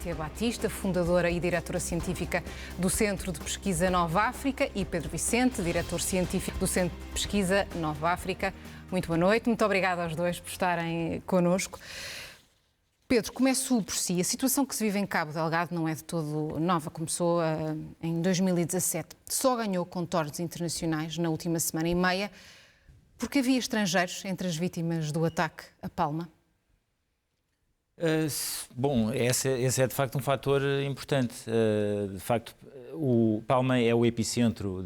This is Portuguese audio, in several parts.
Cátia Batista, fundadora e diretora científica do Centro de Pesquisa Nova África, e Pedro Vicente, diretor científico do Centro de Pesquisa Nova África. Muito boa noite, muito obrigada aos dois por estarem connosco. Pedro, começo por si. A situação que se vive em Cabo Delgado não é de todo nova. Começou em 2017. Só ganhou contornos internacionais na última semana e meia porque havia estrangeiros entre as vítimas do ataque a Palma. Bom, esse é de facto um fator importante. De facto, o Palma é o epicentro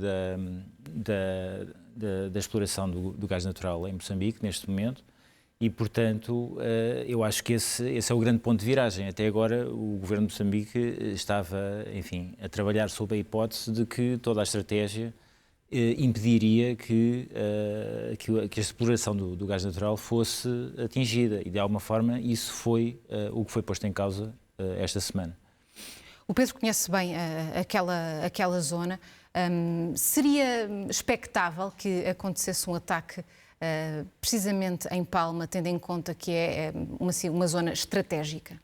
da exploração do gás natural em Moçambique, neste momento, e, portanto, eu acho que esse é o grande ponto de viragem. Até agora, o governo de Moçambique estava, enfim, a trabalhar sob a hipótese de que toda a estratégia impediria que a exploração do gás natural fosse atingida, e de alguma forma isso foi o que foi posto em causa esta semana. O Pedro conhece bem aquela zona. Seria expectável que acontecesse um ataque precisamente em Palma, tendo em conta que é uma zona estratégica?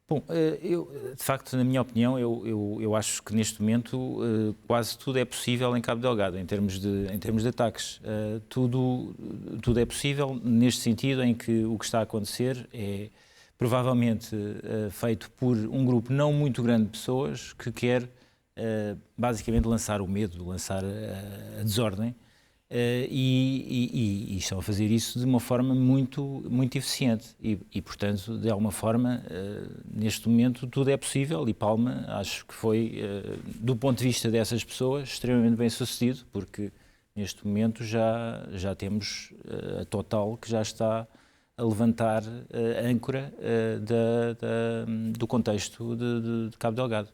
Bom, de facto, na minha opinião, eu acho que neste momento quase tudo é possível em Cabo Delgado, em termos de ataques. Tudo é possível neste sentido em que o que está a acontecer é provavelmente feito por um grupo não muito grande de pessoas que quer basicamente lançar o medo, lançar a desordem. E estão a fazer isso de uma forma muito eficiente e, portanto, de alguma forma, neste momento tudo é possível, e Palma acho que foi, do ponto de vista dessas pessoas, extremamente bem sucedido, porque neste momento já temos a Total que já está a levantar a âncora do contexto de Cabo Delgado.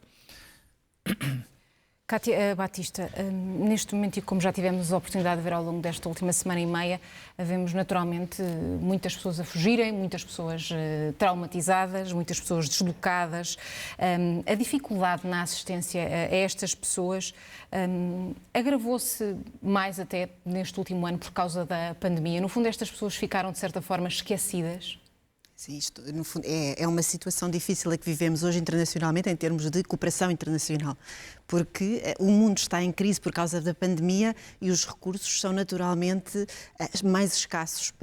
Cátia Batista, neste momento, e como já tivemos a oportunidade de ver ao longo desta última semana e meia, vemos naturalmente muitas pessoas a fugirem, muitas pessoas traumatizadas, muitas pessoas deslocadas. A dificuldade na assistência a estas pessoas agravou-se mais até neste último ano por causa da pandemia. No fundo, estas pessoas ficaram, de certa forma, esquecidas. Sim, isto, no fundo, é uma situação difícil a que vivemos hoje internacionalmente em termos de cooperação internacional, porque o mundo está em crise por causa da pandemia e os recursos são naturalmente mais escassos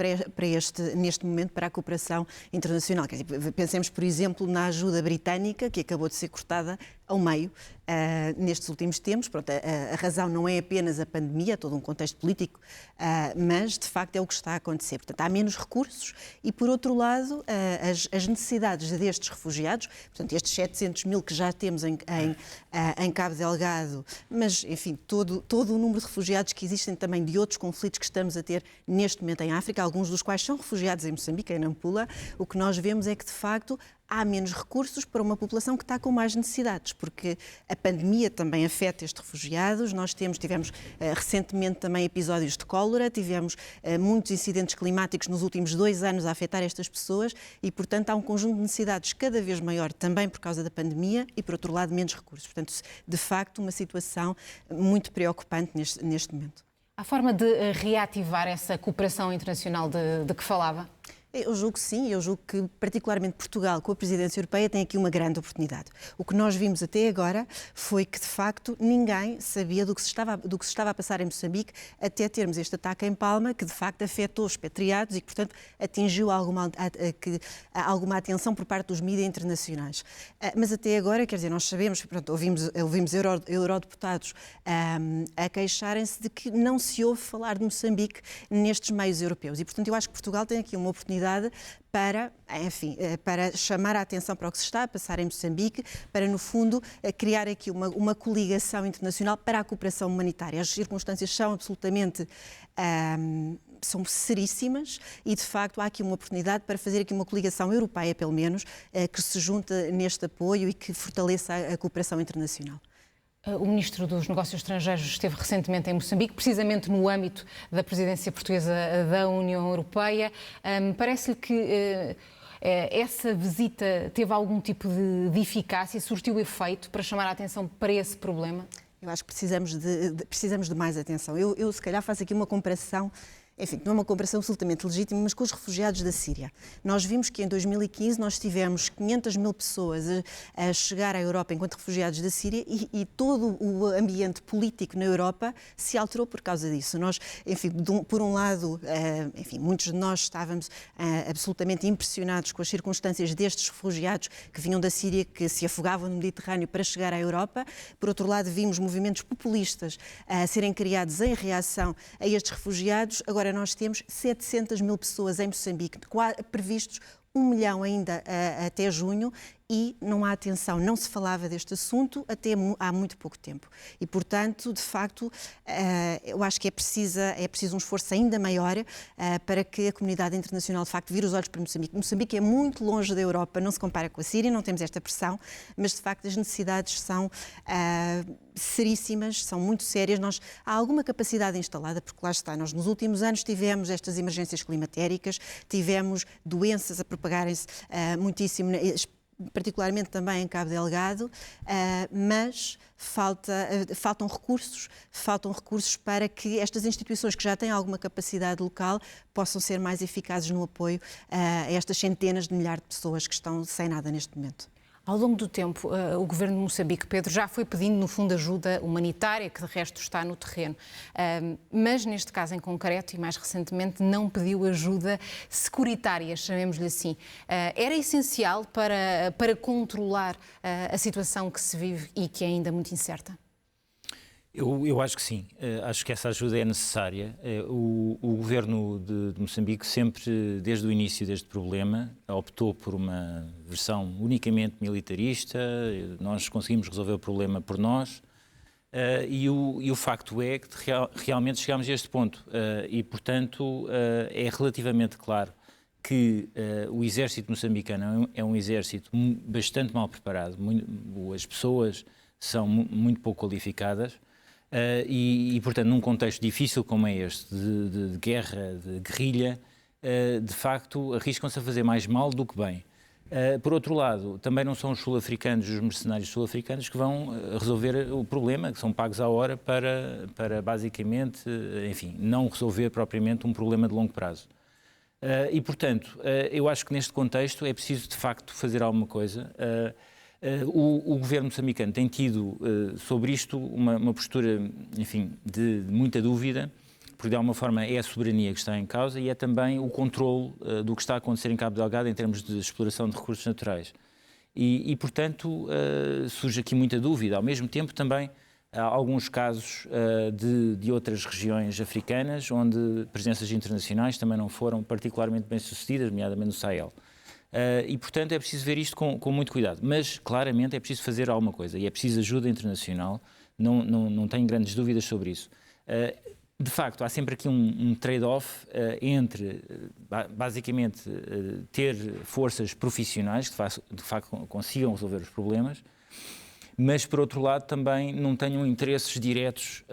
neste momento para a cooperação internacional. Quer dizer, pensemos, por exemplo, na ajuda britânica, que acabou de ser cortada ao meio nestes últimos tempos. Pronto, a razão não é apenas a pandemia, é todo um contexto político, mas de facto é o que está a acontecer. Portanto, há menos recursos e, por outro lado, as necessidades destes refugiados, portanto, estes 700 mil que já temos em Cabo Delgado, mas, enfim, todo o número de refugiados que existem também de outros conflitos que estamos a ter neste momento em África, alguns dos quais são refugiados em Moçambique, em Nampula, o que nós vemos é que, de facto, há menos recursos para uma população que está com mais necessidades, porque a pandemia também afeta estes refugiados. Nós tivemos recentemente também episódios de cólera, tivemos muitos incidentes climáticos nos últimos 2 anos a afetar estas pessoas e, portanto, há um conjunto de necessidades cada vez maior também por causa da pandemia e, por outro lado, menos recursos. Portanto, de facto, uma situação muito preocupante neste momento. Há forma de reativar essa cooperação internacional de que falava? Eu julgo que sim, eu julgo que particularmente Portugal, com a presidência europeia, tem aqui uma grande oportunidade. O que nós vimos até agora foi que, de facto, ninguém sabia do que se estava a passar em Moçambique até termos este ataque em Palma, que de facto afetou os expatriados e que, portanto, atingiu alguma atenção por parte dos mídias internacionais. Mas até agora, quer dizer, nós sabemos, pronto, ouvimos eurodeputados a queixarem-se de que não se ouve falar de Moçambique nestes meios europeus. E, portanto, eu acho que Portugal tem aqui uma oportunidade para, enfim, para chamar a atenção para o que se está a passar em Moçambique, para, no fundo, criar aqui uma coligação internacional para a cooperação humanitária. As circunstâncias são absolutamente são seríssimas e, de facto, há aqui uma oportunidade para fazer aqui uma coligação europeia, pelo menos, que se junte neste apoio e que fortaleça a cooperação internacional. O Ministro dos Negócios Estrangeiros esteve recentemente em Moçambique, precisamente no âmbito da presidência portuguesa da União Europeia. Parece-lhe que essa visita teve algum tipo de eficácia, surtiu efeito para chamar a atenção para esse problema? Eu acho que precisamos de mais atenção. Eu, se calhar, faço aqui uma comparação enfim, não é uma comparação absolutamente legítima, mas com os refugiados da Síria. Nós vimos que em 2015 nós tivemos 500 mil pessoas a chegar à Europa enquanto refugiados da Síria e todo o ambiente político na Europa se alterou por causa disso. Nós, enfim, por um lado, enfim, muitos de nós estávamos absolutamente impressionados com as circunstâncias destes refugiados que vinham da Síria, que se afogavam no Mediterrâneo para chegar à Europa. Por outro lado, vimos movimentos populistas a serem criados em reação a estes refugiados. Agora nós temos 700 mil pessoas em Moçambique, previstos 1 milhão ainda até junho, e não há atenção, não se falava deste assunto até há muito pouco tempo. E, portanto, de facto, eu acho que é preciso um esforço ainda maior para que a comunidade internacional, de facto, vire os olhos para Moçambique. Moçambique é muito longe da Europa, não se compara com a Síria, não temos esta pressão, mas, de facto, as necessidades são seríssimas, são muito sérias. Há alguma capacidade instalada, porque lá está, nós nos últimos anos tivemos estas emergências climatéricas, tivemos doenças a propagarem-se muitíssimo, particularmente também em Cabo Delgado, mas faltam recursos para que estas instituições que já têm alguma capacidade local possam ser mais eficazes no apoio a estas centenas de milhares de pessoas que estão sem nada neste momento. Ao longo do tempo, o governo de Moçambique, Pedro, já foi pedindo, no fundo, ajuda humanitária, que de resto está no terreno. Mas, neste caso em concreto, e mais recentemente, não pediu ajuda securitária, chamemos-lhe assim. Era essencial para controlar a situação que se vive e que é ainda muito incerta? Eu acho que sim, acho que essa ajuda é necessária. O governo de Moçambique sempre, desde o início deste problema, optou por uma versão unicamente militarista. Nós conseguimos resolver o problema por nós e o facto é que realmente chegámos a este ponto e, portanto, é relativamente claro que o exército moçambicano é um exército bastante mal preparado, as pessoas são muito pouco qualificadas. Portanto, num contexto difícil como é este, de guerra, de guerrilha, de facto, arriscam-se a fazer mais mal do que bem. Por outro lado, também não são os sul-africanos, os mercenários sul-africanos, que vão resolver o problema, que são pagos à hora para basicamente, enfim, não resolver propriamente um problema de longo prazo. Portanto, eu acho que neste contexto é preciso, de facto, fazer alguma coisa. O governo moçambicano tem tido sobre isto uma postura, enfim, de muita dúvida, porque de alguma forma é a soberania que está em causa e é também o controle do que está a acontecer em Cabo Delgado em termos de exploração de recursos naturais. Portanto, surge aqui muita dúvida. Ao mesmo tempo, também há alguns casos de outras regiões africanas onde presenças internacionais também não foram particularmente bem-sucedidas, nomeadamente no Sahel. Portanto, é preciso ver isto com muito cuidado. Mas, claramente, é preciso fazer alguma coisa e é preciso ajuda internacional, não tenho grandes dúvidas sobre isso. De facto, há sempre aqui um trade-off entre, basicamente, ter forças profissionais que, de facto, consigam resolver os problemas, mas, por outro lado, também não tenham interesses diretos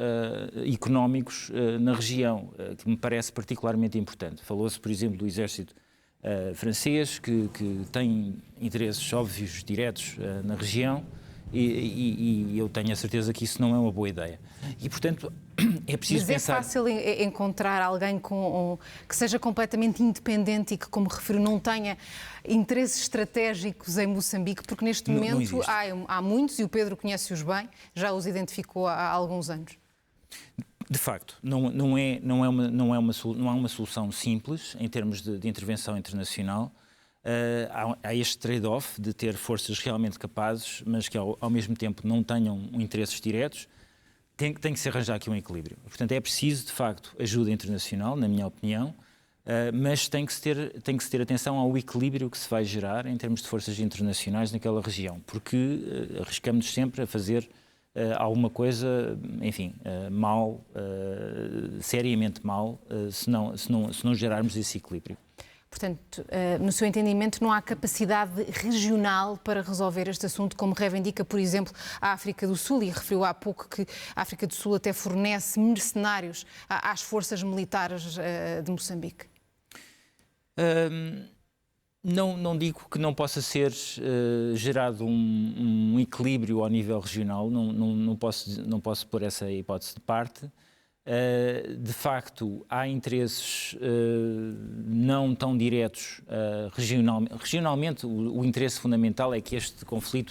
económicos na região, que me parece particularmente importante. Falou-se, por exemplo, do exército francês, que tem interesses óbvios, diretos na região, e eu tenho a certeza que isso não é uma boa ideia. E, portanto, é preciso pensar... Mas é fácil encontrar alguém que seja completamente independente e que, como referiu, não tenha interesses estratégicos em Moçambique, porque neste momento há muitos, e o Pedro conhece-os bem, já os identificou há alguns anos. De facto, não há uma solução simples em termos de intervenção internacional. Há este trade-off de ter forças realmente capazes, mas que ao mesmo tempo não tenham interesses diretos. Tem que se arranjar aqui um equilíbrio. Portanto, é preciso, de facto, ajuda internacional, na minha opinião, mas tem que se ter atenção ao equilíbrio que se vai gerar em termos de forças internacionais naquela região, porque arriscamos sempre a fazer alguma coisa, enfim, mal, seriamente mal, se não gerarmos esse equilíbrio. Portanto, no seu entendimento, não há capacidade regional para resolver este assunto, como reivindica, por exemplo, a África do Sul, e referiu há pouco que a África do Sul até fornece mercenários às forças militares de Moçambique? Não digo que não possa ser gerado um equilíbrio ao nível regional, não posso pôr essa hipótese de parte, De facto, há interesses não tão diretos regionalmente. O interesse fundamental é que este conflito